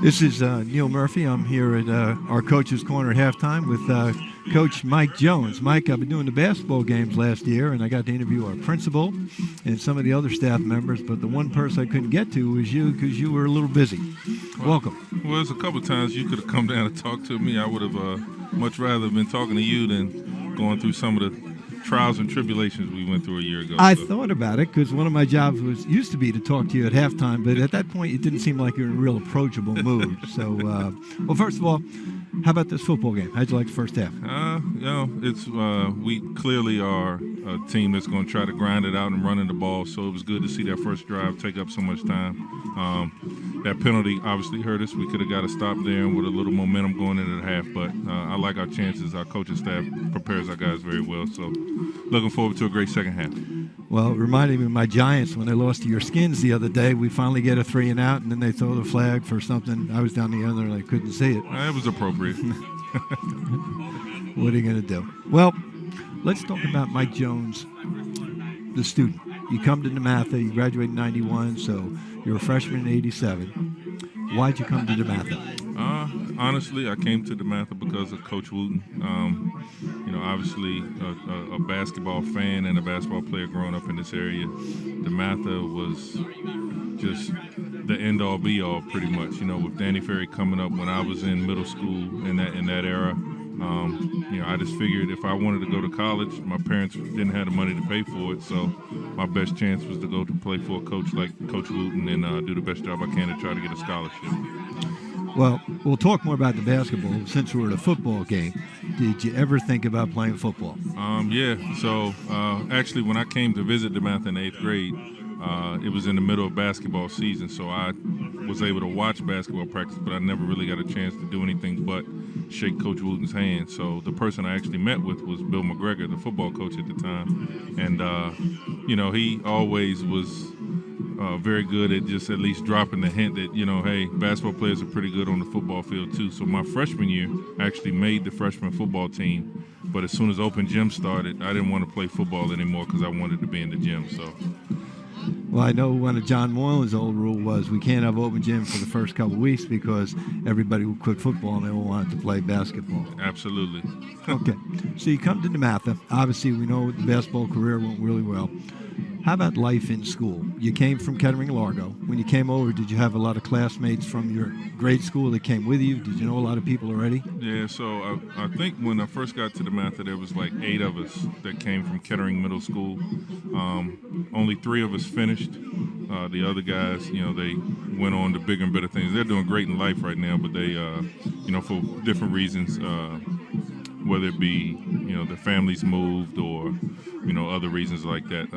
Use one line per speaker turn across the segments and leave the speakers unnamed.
This is Neal Murphy. I'm here at our Coach's Corner at halftime with Coach Mike Jones. Mike, I've been doing the basketball games last year, and I got to interview our principal and some of the other staff members, but the one person I couldn't get to was you because you were a little busy. Welcome.
Well, there's a couple of times you could have come down and talked to me. I would have much rather been talking to you than going through some of the trials and tribulations we went through a year ago.
I thought about it because one of my jobs used to be to talk to you at halftime, but at that point it didn't seem like you were in a real approachable mood. So, well, first of all, how about this football game? How'd you like the first half?
It's we clearly are a team that's going to try to grind it out and running the ball. So it was good to see that first drive take up so much time. That penalty obviously hurt us. We could have got a stop there and with a little momentum going into the half. But I like our chances. Our coaching staff prepares our guys very well. So looking forward to a great second half.
Well, it reminded me of my Giants when they lost to your Skins the other day. We finally get a 3-and-out, and then they throw the flag for something. I was down the other, and I couldn't see it.
It was appropriate.
What are you going to do? Well, let's talk about Mike Jones, the student. You come to DeMatha, you graduated in 91, so you're a freshman in 87. Why'd you come to DeMatha?
Honestly, I came to DeMatha because of Coach Wooten. Obviously a basketball fan and a basketball player growing up in this area. DeMatha was just the end-all, be-all pretty much. With Danny Ferry coming up when I was in middle school in that era. I just figured if I wanted to go to college, my parents didn't have the money to pay for it, so my best chance was to go to play for a coach like Coach Wooten and do the best job I can to try to get a scholarship.
Well, we'll talk more about the basketball. Since we're at a football game, did you ever think about playing football?
So actually when I came to visit DeMatha in 8th grade, it was in the middle of basketball season, so I was able to watch basketball practice, but I never really got a chance to do anything but shake Coach Wooten's hand. So the person I actually met with was Bill McGregor, the football coach at the time. And, he always was very good at just at least dropping the hint that, hey, basketball players are pretty good on the football field too. So my freshman year, I actually made the freshman football team. But as soon as open gym started, I didn't want to play football anymore because I wanted to be in the gym. So.
Well, I know one of John Moylan's old rule was we can't have open gym for the first couple of weeks because everybody will quit football and they will want to play basketball.
Absolutely.
Okay. So you come to DeMatha. Obviously, we know the basketball career went really well. How about life in school? You came from Kettering-Largo. When you came over, did you have a lot of classmates from your grade school that came with you? Did you know a lot of people already?
Yeah, so I think when I first got to DeMatha, there was like 8 of us that came from Kettering Middle School. Only 3 of us finished. The other guys, they went on to bigger and better things. They're doing great in life right now, but they, for different reasons, whether it be, their families moved or, other reasons like that,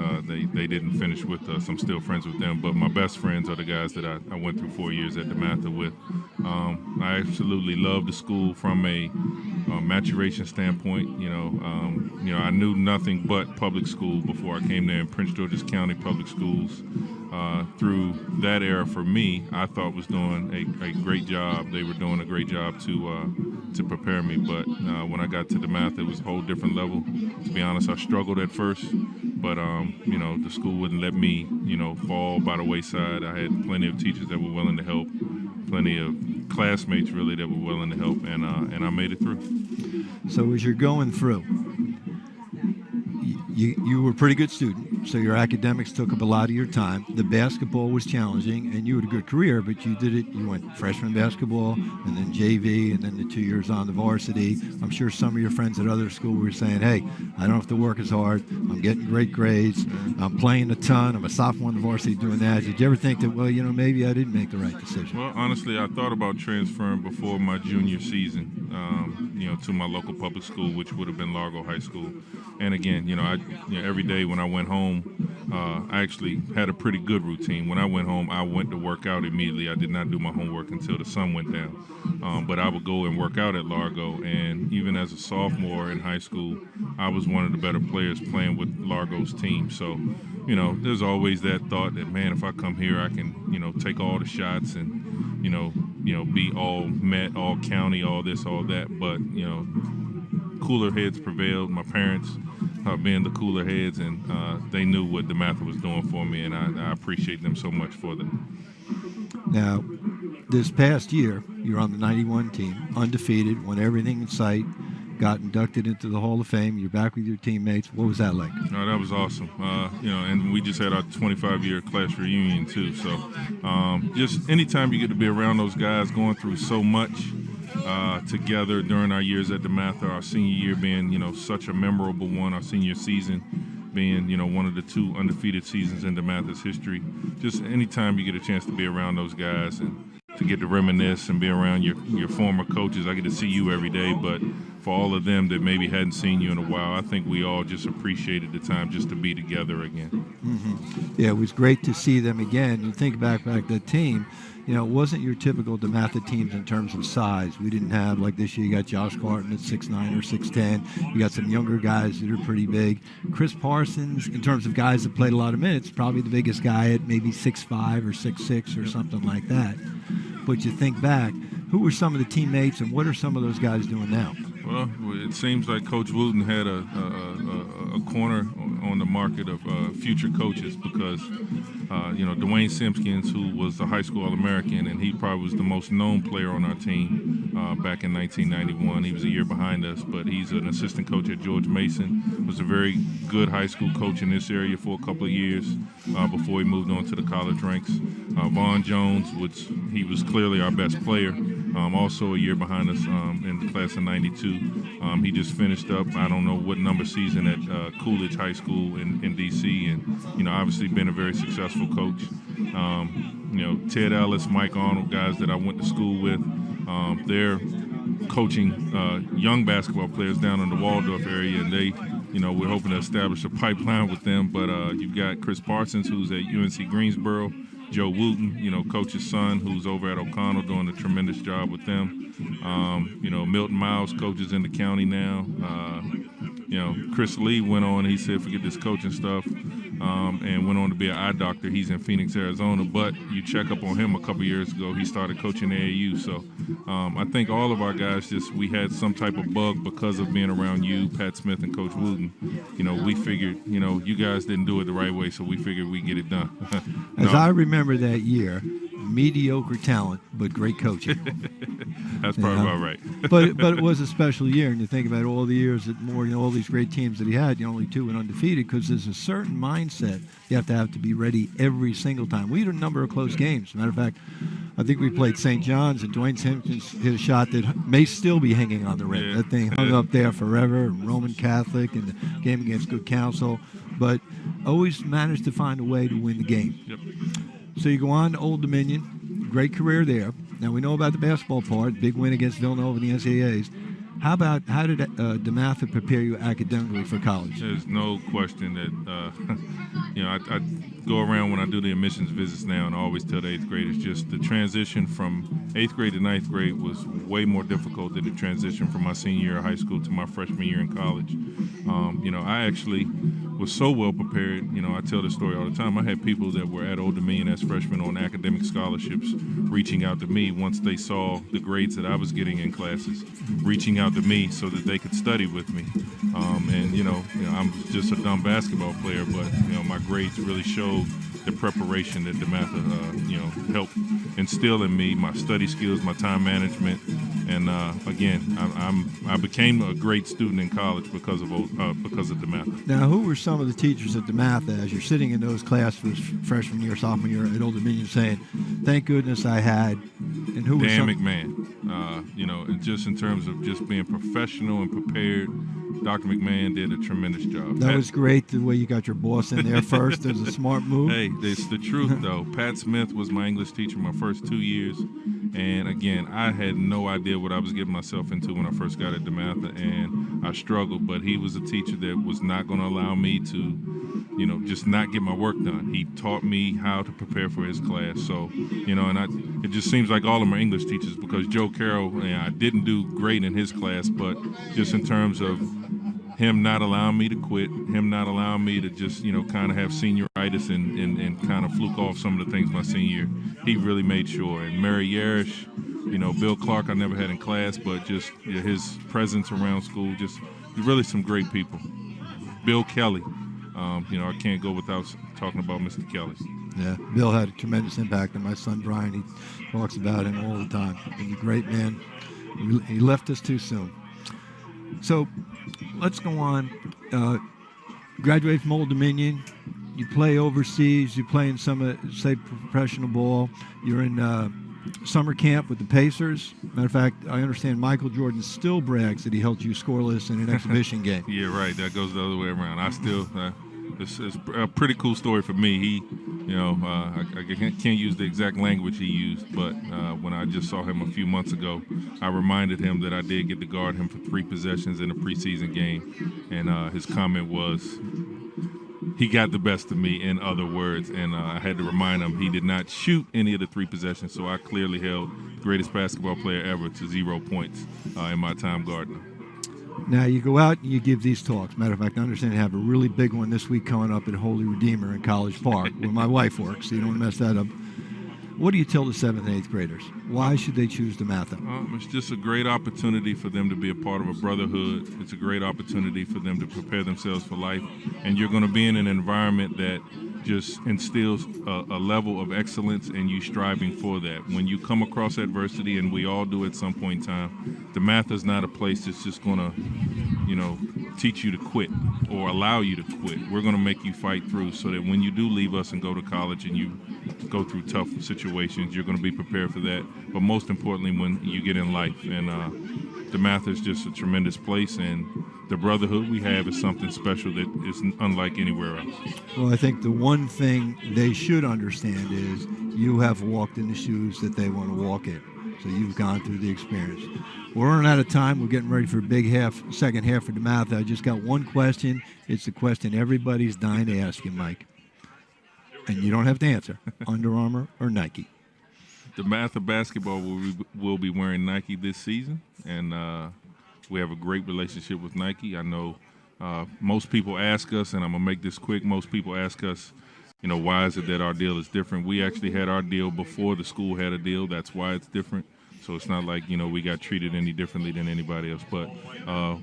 they didn't finish with us. I'm still friends with them, but my best friends are the guys that I went through 4 years at DeMatha with. I absolutely love the school from a maturation standpoint. I knew nothing but public school before I came there in Prince George's County Public Schools. Through that era for me, I thought was doing a great job. They were doing a great job to prepare me. But when I got to DeMatha, it was a whole different level. To be honest, I struggled at first, but the school wouldn't let me fall by the wayside. I had plenty of teachers that were willing to help, plenty of classmates really that were willing to help, and I made it through.
So as you're going through, you were a pretty good student, so your academics took up a lot of your time. The basketball was challenging, and you had a good career, but you did it. You went freshman basketball, and then JV, and then the 2 years on the varsity. I'm sure some of your friends at other school were saying, hey, I don't have to work as hard. I'm getting great grades. I'm playing a ton. I'm a sophomore on the varsity doing that. Did you ever think that, well, maybe I didn't make the right decision?
Well, honestly, I thought about transferring before my junior season, to my local public school, which would have been Largo High School. And again, every day when I went home, I actually had a pretty good routine. When I went home, I went to work out immediately. I did not do my homework until the sun went down. But I would go and work out at Largo, and even as a sophomore in high school, I was one of the better players playing with Largo's team. So, there's always that thought that, man, if I come here, I can, take all the shots and, be all Met, all county, all this, all that. But, cooler heads prevailed. My parents being the cooler heads, and they knew what DeMatha was doing for me, and I appreciate them so much for that.
Now, this past year, you're on the 91 team, undefeated, won everything in sight, got inducted into the Hall of Fame. You're back with your teammates. What was that like?
No, that was awesome. And we just had our 25-year class reunion too. So, just anytime you get to be around those guys going through so much together during our years at DeMatha, our senior year being such a memorable one, our senior season being one of the 2 undefeated seasons in DeMatha's history. Just anytime you get a chance to be around those guys and to get to reminisce and be around your former coaches. I get to see you every day, but for all of them that maybe hadn't seen you in a while, I think we all just appreciated the time just to be together again.
Yeah, it was great to see them again. You think back that team, it wasn't your typical DeMatha teams in terms of size. We didn't have, like this year, you got Josh Carton at 6'9" or 6'10". You got some younger guys that are pretty big. Chris Parsons, in terms of guys that played a lot of minutes, probably the biggest guy at maybe 6'5" or 6'6" or something like that. But you think back, who were some of the teammates and what are some of those guys doing now?
Well, it seems like Coach Wooten had a corner on the market of future coaches because, Dwayne Simpkins, who was a high school All-American, and he probably was the most known player on our team back in 1991. He was a year behind us, but he's an assistant coach at George Mason, was a very good high school coach in this area for a couple of years before he moved on to the college ranks. Vaughn Jones, he was clearly our best player. Also a year behind us in the class of 92. He just finished up, I don't know what number season at Coolidge High School in D.C. and, obviously been a very successful coach. Ted Ellis, Mike Arnold, guys that I went to school with, they're coaching young basketball players down in the Waldorf area, and they, we're hoping to establish a pipeline with them. But you've got Chris Parsons, who's at UNC Greensboro, Joe Wooten, Coach's son, who's over at O'Connell doing a tremendous job with them. Milton Miles coaches in the county now. Chris Lee went on, he said, forget this coaching stuff, and went on to be an eye doctor. He's in Phoenix, Arizona, but you check up on him a couple years ago, he started coaching AAU. So I think all of our guys we had some type of bug because of being around you, Pat Smith, and Coach Wooten. We figured, you guys didn't do it the right way, so we figured we'd get it done.
As I remember that year, mediocre talent, but great coaching.
That's probably about right.
but it was a special year, and you think about all the years that all these great teams that he had, only 2 went undefeated, because there's a certain mindset you have to be ready every single time. We had a number of close games. As a matter of fact, I think we played St. John's, and Dwayne Simpkins hit a shot that may still be hanging on the rim.
Yeah.
That thing hung up there forever, Roman Catholic, and the game against Good Counsel, but always managed to find a way to win the game.
Yep.
So you go on to Old Dominion, great career there. Now we know about the basketball part, big win against Villanova in the NCAAs. How did DeMatha prepare you academically for college?
There's no question that, I go around when I do the admissions visits now and I always tell the 8th graders just the transition from 8th grade to 9th grade was way more difficult than the transition from my senior year of high school to my freshman year in college. I actually was so well prepared. I tell this story all the time. I had people that were at Old Dominion as freshmen on academic scholarships reaching out to me once they saw the grades that I was getting in classes, reaching out to me so that they could study with me. I'm just a dumb basketball player, but my grades really showed the preparation that DeMatha, helped instill in me, my study skills, my time management, and again, I became a great student in college because of DeMatha.
Now, who were some of the teachers at DeMatha as you're sitting in those classes, freshman year, sophomore year at Old Dominion, saying, "Thank goodness I had"? And who
Dan
was
McMahon, and just in terms of just being professional and prepared. Dr. McMahon did a tremendous job.
That was great, the way you got your boss in there first. It was a smart move.
Hey, it's the truth, though. Pat Smith was my English teacher my first 2 years. And, again, I had no idea what I was getting myself into when I first got at DeMatha, and I struggled. But he was a teacher that was not going to allow me to, just not get my work done. He taught me how to prepare for his class. So, it just seems like all of my English teachers, because Joe Carroll, I didn't do great in his class, but just in terms of him not allowing me to quit, him not allowing me to just, kind of have senioritis and kind of fluke off some of the things my senior year, he really made sure. And Mary Yarish, Bill Clark I never had in class, but just his presence around school, just really some great people. Bill Kelly, I can't go without talking about Mr. Kelly.
Yeah, Bill had a tremendous impact on my son Brian. He talks about him all the time. He's a great man. He left us too soon. So let's go on. Graduate from Old Dominion. You play overseas. You play in some, say, professional ball. You're in summer camp with the Pacers. Matter of fact, I understand Michael Jordan still brags that he held you scoreless in an exhibition game.
Yeah, right. That goes the other way around. I still, it's a pretty cool story for me. He, I can't use the exact language he used, but when I just saw him a few months ago, I reminded him that I did get to guard him for 3 possessions in a preseason game, and his comment was, he got the best of me, in other words, and I had to remind him he did not shoot any of the 3 possessions, so I clearly held the greatest basketball player ever to 0 points in my time guarding him.
Now, you go out and you give these talks. Matter of fact, I understand you have a really big one this week coming up at Holy Redeemer in College Park, where my wife works, so you don't want to mess that up. What do you tell the 7th and 8th graders? Why should they choose DeMatha?
It's just a great opportunity for them to be a part of a brotherhood. It's a great opportunity for them to prepare themselves for life. And you're going to be in an environment that just instills a level of excellence, and you striving for that. When you come across adversity, and we all do at some point in time, DeMatha is not a place that's just going to, teach you to quit or allow you to quit. We're going to make you fight through so that when you do leave us and go to college and you go through tough situations, you're going to be prepared for that. But most importantly, when you get in life. And DeMatha is just a tremendous place, and the brotherhood we have is something special that is unlike anywhere else. Well,
I think the one thing they should understand is you have walked in the shoes that they want to walk in. So you've gone through the experience. We're running out of time. We're getting ready for a big second half for DeMatha. I just got one question. It's the question everybody's dying to ask you, Mike. And you don't have to answer. Under Armour or Nike?
DeMatha basketball will be wearing Nike this season, and we have a great relationship with Nike. I know most people ask us, and I'm going to make this quick, most people ask us, why is it that our deal is different? We actually had our deal before the school had a deal. That's why it's different. So it's not like, we got treated any differently than anybody else. But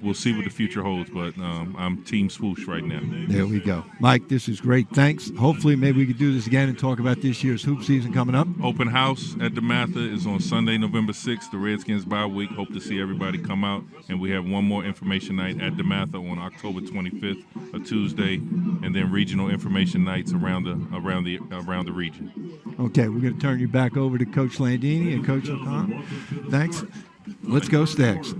we'll see what the future holds. But I'm Team Swoosh right now.
There we go. Mike, this is great. Thanks. Hopefully maybe we could do this again and talk about this year's hoop season coming up.
Open house at DeMatha is on Sunday, November 6th, the Redskins bye week. Hope to see everybody come out. And we have one more information night at DeMatha on October 25th, a Tuesday, and then regional information nights around the region.
Okay, we're going to turn you back over to Coach Landini and Coach O'Connor. Thanks. Let's go Stags.